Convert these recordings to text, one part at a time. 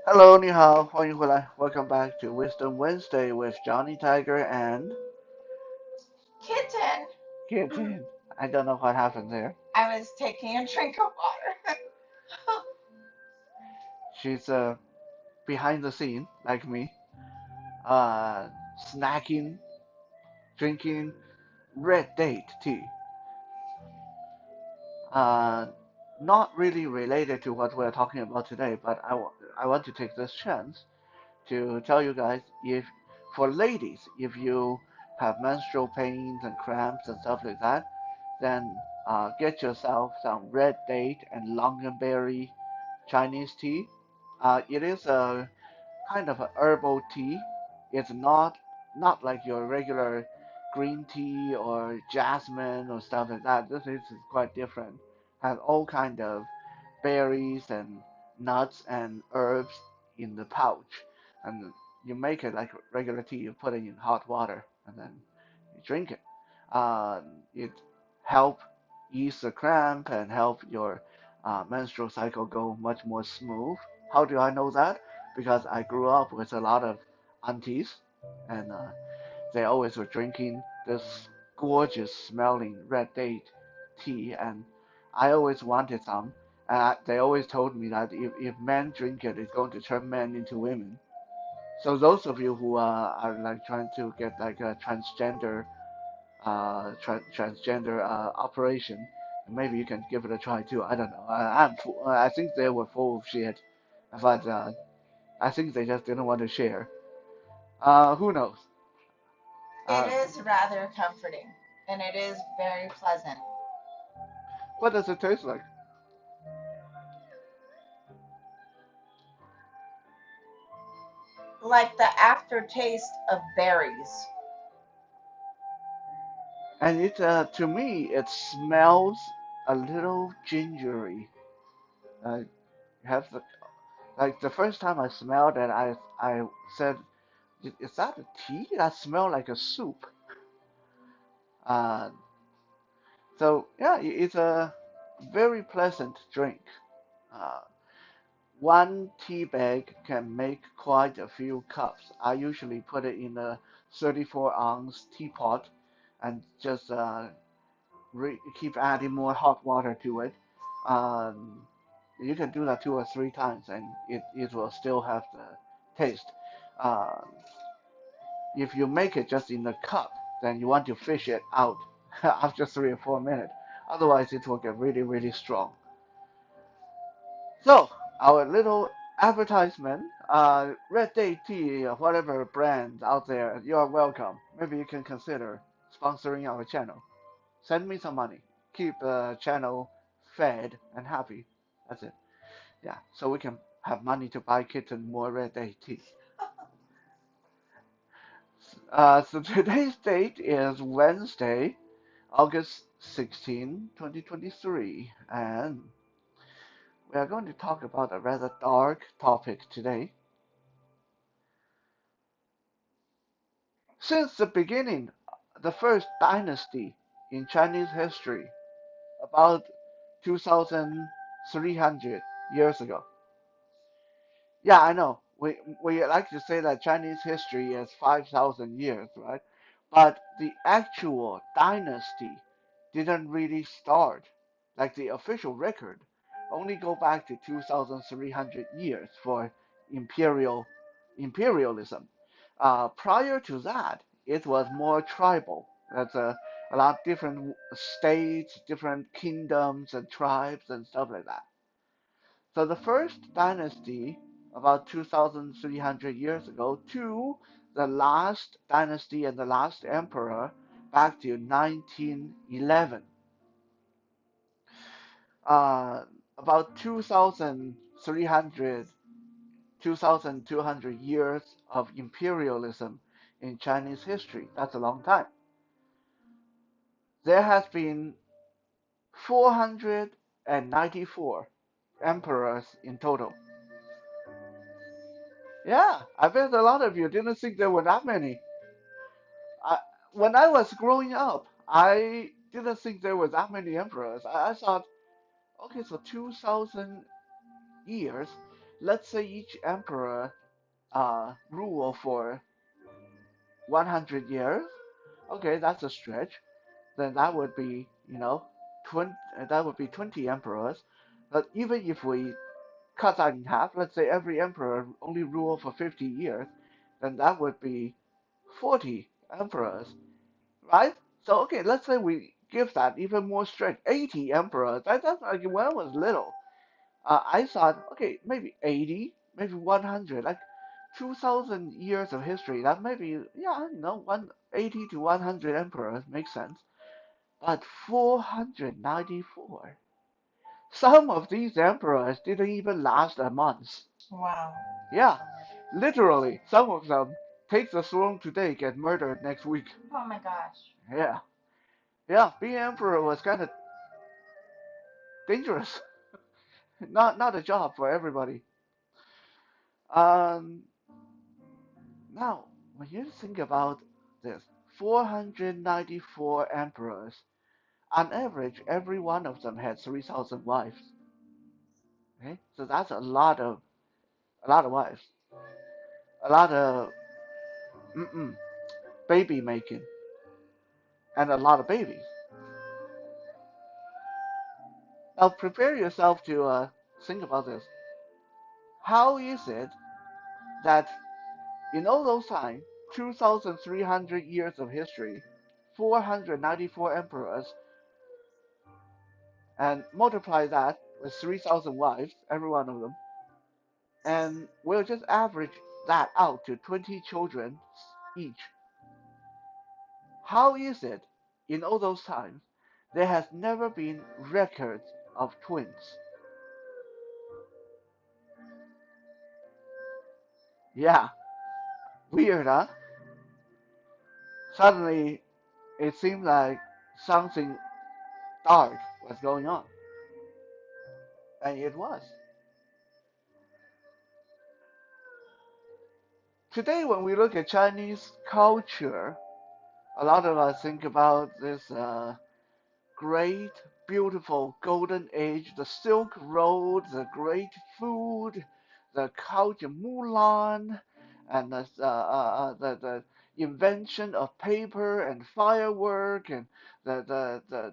Hello，你好，欢迎回来，Welcome back to Wisdom Wednesday with Johnny Tiger and Kitten. Kitten. I don't know what happened there. I was taking a drink of water. She's behind the scene like me, uh, snacking, drinking red date tea. Uh, Not really related to what we're talking about today, but I want to take this chance to tell you guys if for ladies, if you have menstrual pains and cramps and stuff like that, then get yourself some red date and longanberry Chinese tea. It is a kind of a herbal tea. It's not like your regular green tea or jasmine or stuff like that. This is quite different. Has all kind of berries and nuts and herbs in the pouch, and you make it like regular tea. You put it in hot water and then you drink it. It help ease the cramp and help your menstrual cycle go much more smooth. How do I know that? Because I grew up with a lot of aunties, and they always were drinking this gorgeous smelling red date tea, and I always wanted some. They always told me that if men drink it, it's going to turn men into women. So those of you who are like trying to get like a transgender operation, maybe you can give it a try too. I don't know. I think they were full of shit, but I think they just didn't want to share. Who knows? It Uh, is rather comforting and it is very pleasant. what does it taste like? Like the aftertaste of berries. And it to me it smells a little gingery. Uh, have the like the first time I smelled it, I said, "Is that a tea? That smell like a soup." Uh, so yeah, it's a very pleasant drink. Uh, One tea bag can make quite a few cups. I usually put it in a 34-ounce teapot and just keep adding more hot water to it. Um, you can do that 2 or 3 times and it will still have the taste. Um, if you make it just in a cup, then you want to fish it out after 3 or 4 minutes. Otherwise, it will get really, really strong. So, our little advertisement, Red Day Tea, whatever brand out there, you are welcome. Maybe you can consider sponsoring our channel. Send me some money. Keep the channel fed and happy. That's it. Yeah, so we can have money to buy Kitten more Red Day Tea. So today's date is Wednesday, August 16, 2023, and we are going to talk about a rather dark topic today. Since the beginning, the first dynasty in Chinese history, about 2,300 years ago. Yeah, I know. We like to say that Chinese history is 5,000 years, right? But the actual dynasty didn't really start. Like the official record only go back to 2,300 years for imperial imperialism. Prior to that, it was more tribal. That's a lot of different states, different kingdoms and tribes and stuff like that. So the first dynasty, about 2,300 years ago, to the last dynasty and the last emperor back to 1911. Uh, about 2,300, 2,200 years of imperialism in Chinese history. That's a long time. There has been 494 emperors in total. Yeah, I bet a lot of you didn't think there were that many. I, when I was growing up, I didn't think there were that many emperors. I thought, okay, so 2,000 years. let's say each emperor rule for 100 years. Okay, that's a stretch. Then that would be, 20, that would be 20 emperors. But even if we cut that in half, let's say every emperor only ruled for 50 years, then that would be 40 emperors, right? So, okay, let's say we give that even more stretch, 80 emperors. That's like when I was little. I thought, okay, maybe 80, maybe 100, like 2,000 years of history. That maybe, yeah, 80 to 100 emperors makes sense. But 494. Some of these emperors didn't even last a month. Wow. Yeah, literally, some of them take the throne today, get murdered next week. Oh my gosh. Yeah, yeah, being emperor was kind of dangerous. Not a job for everybody. Um, Now, when you think about this, 494 emperors, on average, every one of them had 3,000 wives. Okay, so that's a lot of wives, a lot of baby making, and a lot of babies. Now, prepare yourself to think about this. How is it that in all those time, 2,300 years of history, 494 emperors, and multiply that with 3,000 wives, every one of them, and we'll just average that out to 20 children each. How is it in all those times there has never been records of twins? Yeah, weird, huh? Suddenly it seemed like something dark was going on, and it was. Today, when we look at Chinese culture, a lot of us think about this great, beautiful golden age, the Silk Road, the great food, the culture Mulan, and the invention of paper and firework and the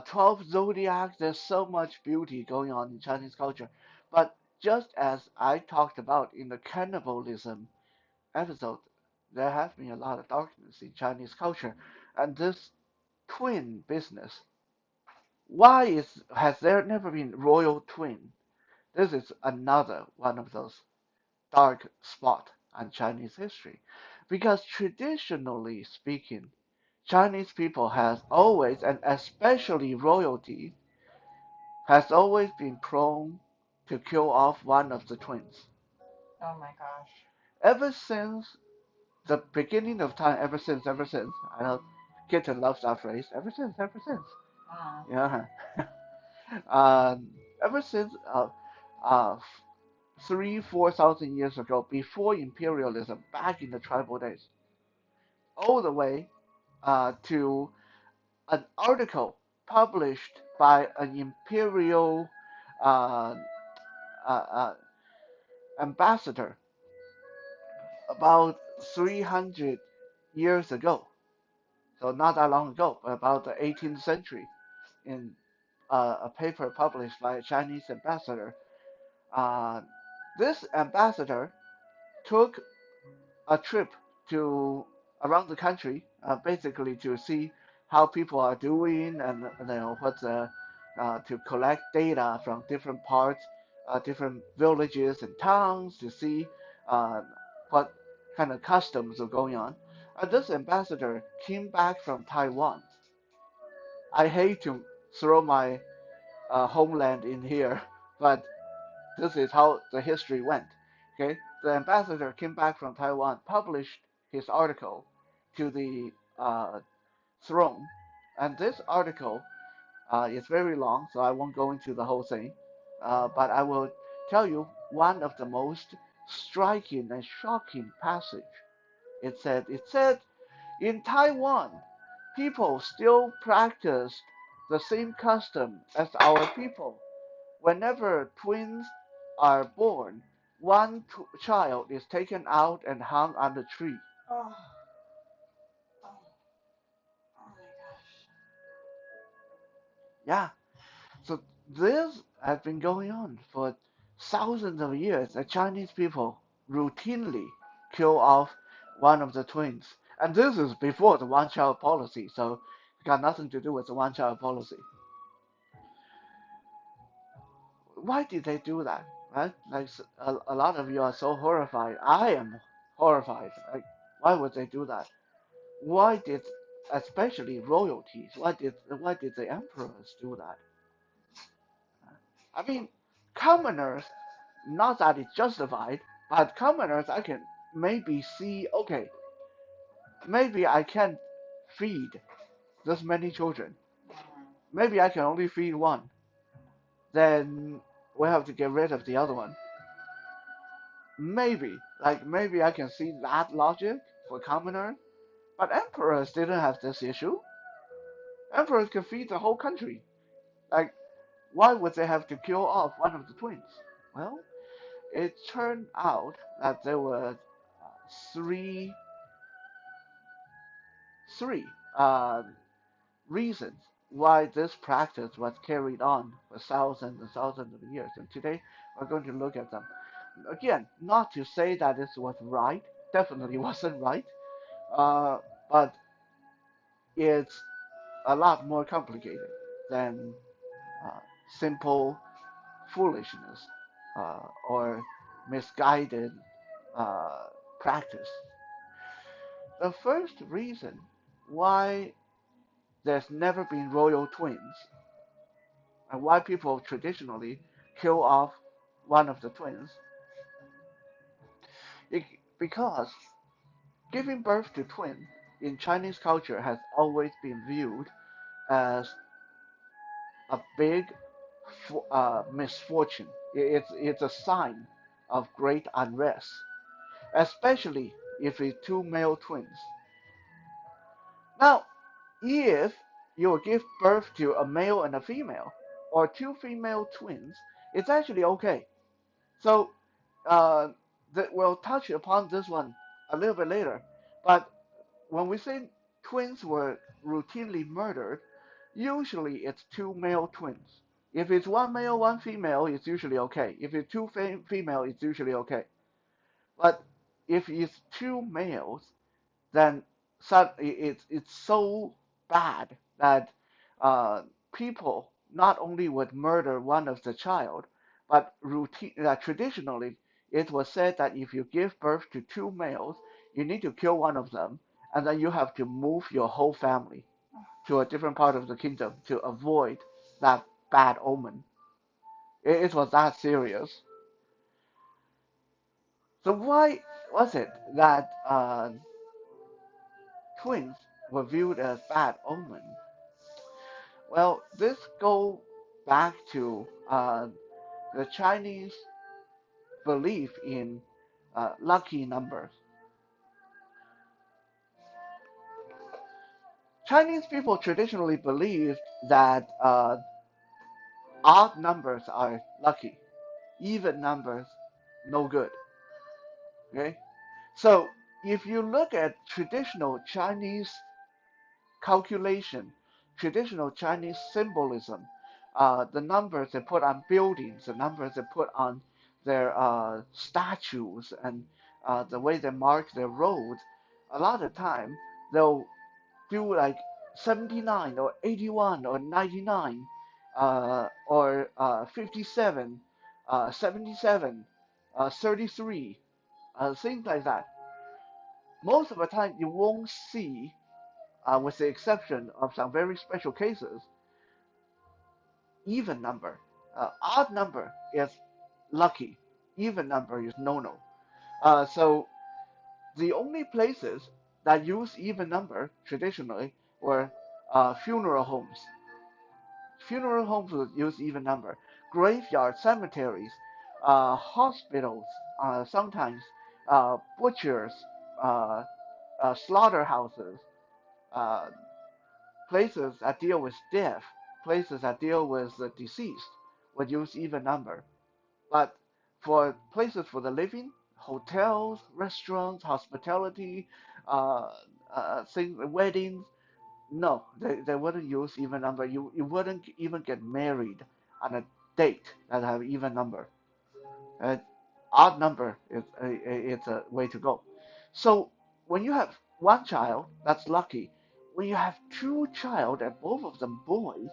12 zodiacs. There's so much beauty going on in Chinese culture. But just as I talked about in the cannibalism episode, there has been a lot of darkness in Chinese culture. And this twin business, has there never been royal twin? This is another one of those dark spot on Chinese history, because traditionally speaking, Chinese people has always, and especially royalty, has always been prone to kill off one of the twins. Oh my gosh. Ever since the beginning of time, ever since, I know Kitten loves that phrase, ever since. Mm. Yeah. um, Ever since uh, 4,000 years ago, before imperialism, back in the tribal days, all the way to an article published by an imperial uh, uh, uh, ambassador about 300 years ago. So not that long ago, but about the 18th century, in a paper published by a Chinese ambassador. Uh, this ambassador took a trip to around the country, basically to see how people are doing, and what's to collect data from different parts, different villages and towns to see uh, what kind of customs are going on. This ambassador came back from Taiwan. I hate to throw my homeland in here, but this is how the history went. Okay, the ambassador came back from Taiwan, published his article to the throne, and this article is very long, so I won't go into the whole thing, but I will tell you one of the most striking and shocking passage. It said in Taiwan, people still practiced the same custom as our people. Whenever twins are born, one child is taken out and hung on the tree. Oh, oh, oh my gosh. Yeah, so this has been going on for thousands of years. The Chinese people routinely kill off one of the twins. And this is before the one child policy, so it got nothing to do with the one child policy. Why did they do that? Right? Like a lot of you are so horrified. I am horrified. Like, why would they do that? Why did, especially royalties, why did the emperors do that? I mean, commoners, not that it's justified, but commoners, I can maybe see, okay, maybe I can't feed this many children. Mm. Maybe I can only feed one. Then we have to get rid of the other one. Maybe I can see that logic for commoners, but emperors didn't have this issue. Emperors can feed the whole country. Like, why would they have to kill off one of the twins? Well, it turned out that there were three three reasons why this practice was carried on for thousands and thousands of years. And today we're going to look at them. Again, not to say that this was right, definitely wasn't right, uh, but it's a lot more complicated than uh, simple foolishness or misguided uh, practice. The first reason why there's never been royal twins and why people traditionally kill off one of the twins is because giving birth to twins in Chinese culture has always been viewed as a big misfortune. It's a sign of great unrest, especially if it's two male twins. Now, if you give birth to a male and a female, or two female twins, it's actually okay. So, uh, we'll touch upon this one a little bit later. But when we say twins were routinely murdered, usually it's two male twins. If it's one male, one female, it's usually okay. If it's two female, it's usually okay. But if it's two males, then it's so bad that uh, people not only would murder one of the child, but traditionally it was said that if you give birth to two males, you need to kill one of them, and then you have to move your whole family to a different part of the kingdom to avoid that bad omen. It was that serious. So why was it that twins were viewed as bad omen? Well, this goes back to the Chinese belief in lucky numbers. Chinese people traditionally believed that odd numbers are lucky, even numbers no good. Okay, so if you look at traditional Chinese calculation, traditional Chinese symbolism, the numbers they put on buildings, the numbers they put on their statues, and the way they mark their roads, a lot of time they'll do like 79 or 81 or 99 or 57, 77, 33, things like that. Most of the time, you won't see with the exception of some very special cases, even number. Odd number is lucky. Even number is no-no. So the only places that use even number traditionally were funeral homes. Funeral homes would use even number. Graveyard cemeteries, hospitals, sometimes butchers, uh, slaughterhouses, uh, places that deal with death, places that deal with the deceased, would use even number. But for places for the living, hotels, restaurants, hospitality, uh, weddings. No, they wouldn't use even number. You wouldn't even get married on a date that have even number. Uh, Odd number is it's a way to go. So when you have one child, that's lucky. When you have two child and both of them boys,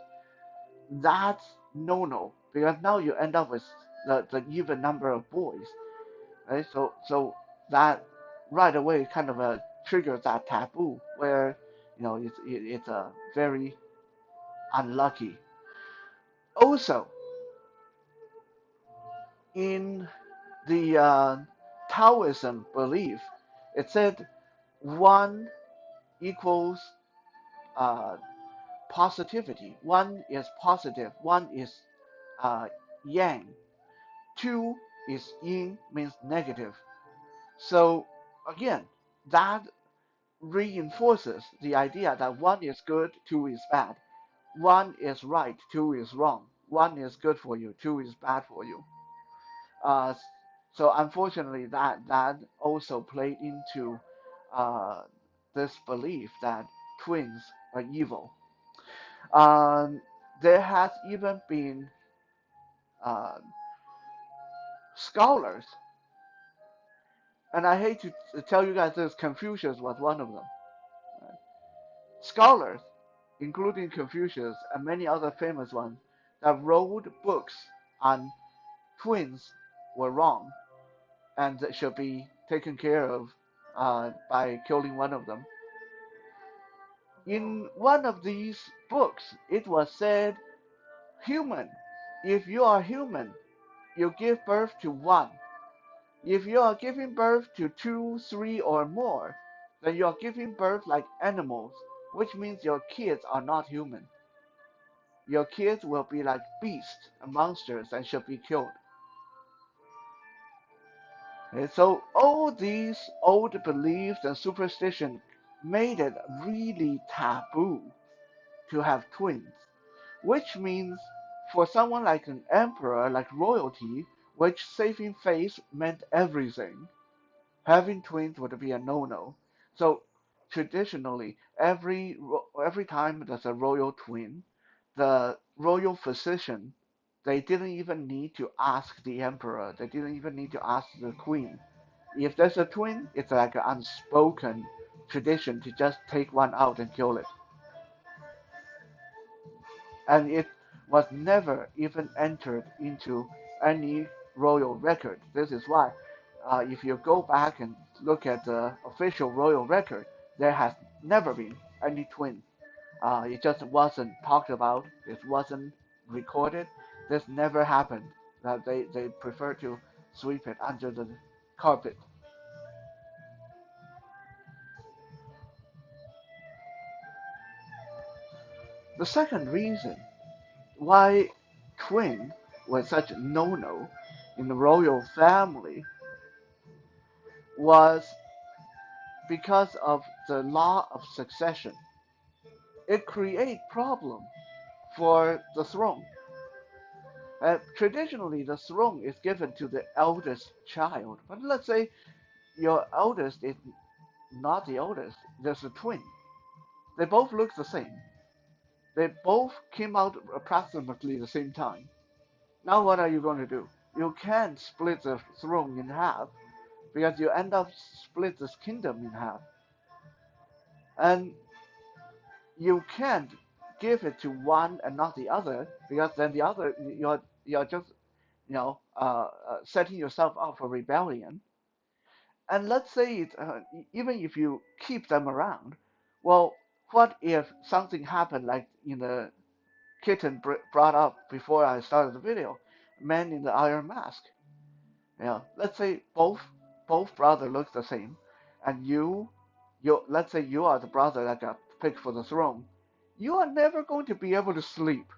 that's no because now you end up with the even number of boys, right? So that right away kind of triggers that taboo where it's a very unlucky. Also, in the Taoism belief, it said one equals uh, positivity. One is positive. One is uh, yang. Two is yin, means negative. So again, that reinforces the idea that one is good, two is bad. One is right, two is wrong. One is good for you, two is bad for you. Uh, so unfortunately, that also played into uh, this belief that twins are evil. Um, there has even been uh, scholars, and I hate to tell you guys this, Confucius was one of them. Scholars, including Confucius and many other famous ones, that wrote books on twins were wrong and should be taken care of by killing one of them. In one of these books, it was said, human, if you are human, you give birth to one. If you are giving birth to two, three, or more, then you are giving birth like animals, which means your kids are not human. Your kids will be like beasts and monsters and should be killed. And so all these old beliefs and superstitions made it really taboo to have twins, which means for someone like an emperor, like royalty, which saving face meant everything, having twins would be a no-no. So traditionally, every time there's a royal twin, the royal physician, they didn't even need to ask the emperor. They didn't even need to ask the queen. If there's a twin, it's like an unspoken tradition to just take one out and kill it. And it was never even entered into any royal record. This is why, if you go back and look at the official royal record, there has never been any twin. It just wasn't talked about. It wasn't recorded. This never happened. They prefer to sweep it under the carpet. The second reason why twin was such a no-no in the royal family was because of the law of succession. It creates problem for the throne. Traditionally, the throne is given to the eldest child. But let's say your eldest is not the oldest. There's a twin. They both look the same. They both came out approximately the same time. Now what are you going to do? You can't split the throne in half because you end up split this kingdom in half. And you can't give it to one and not the other because then the other you're just setting yourself up for rebellion. And let's say even if you keep them around, well, what if something happened like in the kitten brought up before I started the video, Man in the Iron Mask? Let's say both brother look the same, and you let's say you are the brother that got picked for the throne. You are never going to be able to sleep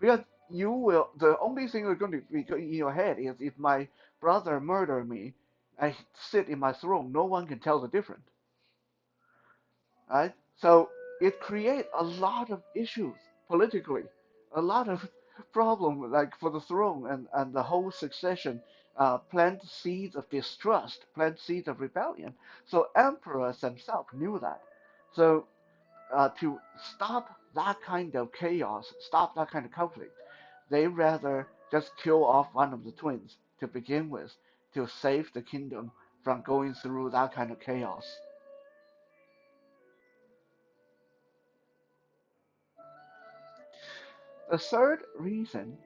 because you will. The only thing you're going to be in your head is if my brother murdered me, I sit in my throne. No one can tell the difference, right? So it creates a lot of issues politically, a lot of problem, like for the throne and the whole succession, plant seeds of distrust, plant seeds of rebellion. So emperors themselves knew that. So to stop that kind of chaos, stop that kind of conflict, they rather just kill off one of the twins to begin with to save the kingdom from going through that kind of chaos. The third reason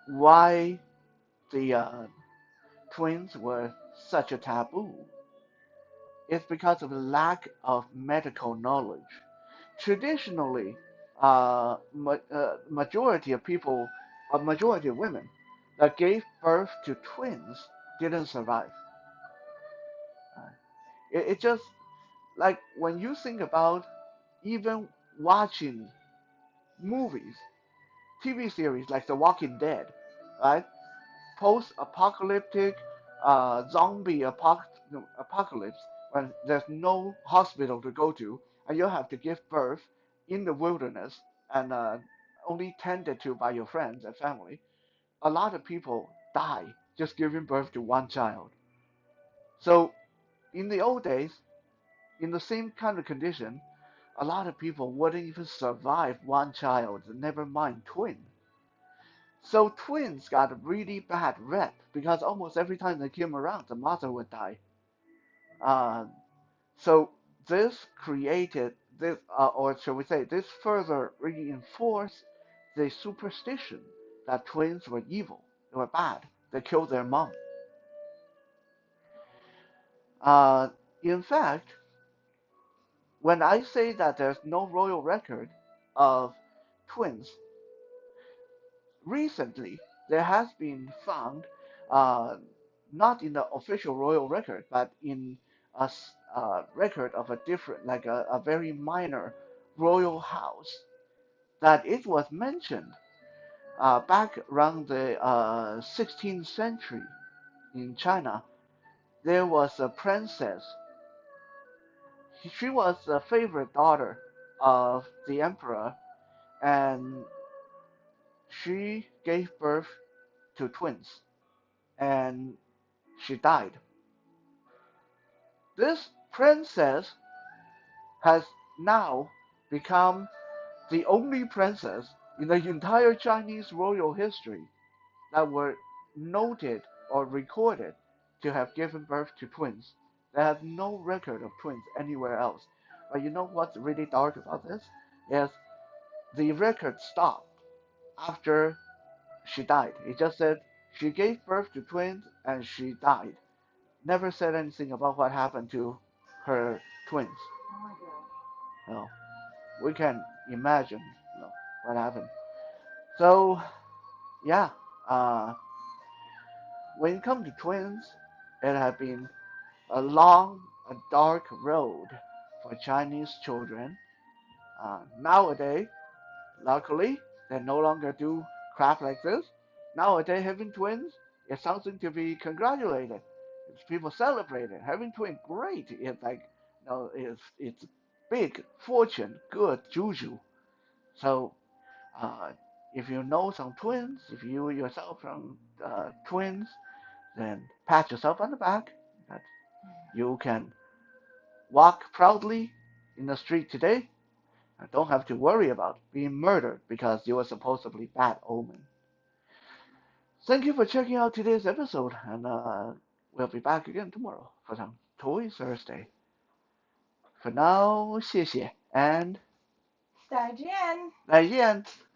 why the twins were such a taboo is because of the lack of medical knowledge. Traditionally, majority of people, a majority of women that gave birth to twins didn't survive. Uh, it just like when you think about even watching movies, TV series like The Walking Dead, right? Post-apocalyptic zombie apocalypse when there's no hospital to go to and you have to give birth in the wilderness and only tended to by your friends and family. A lot of people die just giving birth to one child. So in the old days, in the same kind of condition, a lot of people wouldn't even survive one child, never mind twin. So twins got a really bad rep because almost every time they came around, the mother would die. Uh, so this created this, or shall we say, this further reinforced the superstition that twins were evil, they were bad, they killed their mom. Uh, in fact, when I say that there's no royal record of twins, recently there has been found, uh, not in the official royal record, but in a record of a different, like a very minor royal house, that it was mentioned back around the 16th century in China. There was a princess. She was a favorite daughter of the emperor, and she gave birth to twins, and she died. This princess has now become the only princess in the entire Chinese royal history that were noted or recorded to have given birth to twins. They have no record of twins anywhere else. But you know what's really dark about this? Is the record stopped after she died. It just said she gave birth to twins and she died. Never said anything about what happened to her twins. Oh my gosh. No, we can imagine, what happened. So yeah, uh, when it comes to twins, it has been a long, a dark road for Chinese children. Nowadays, luckily, they no longer do crap like this. Nowadays, having twins is something to be congratulated. It's people celebrate it. Having twins, great. It's like, it's big fortune, good juju. So, uh, if you know some twins, if you yourself from twins, then pat yourself on the back that you can walk proudly in the street today and don't have to worry about being murdered because you were supposedly bad omen. Thank you for checking out today's episode, and we'll be back again tomorrow for some Toy Thursday. For now, 谢谢 and 再见。再见。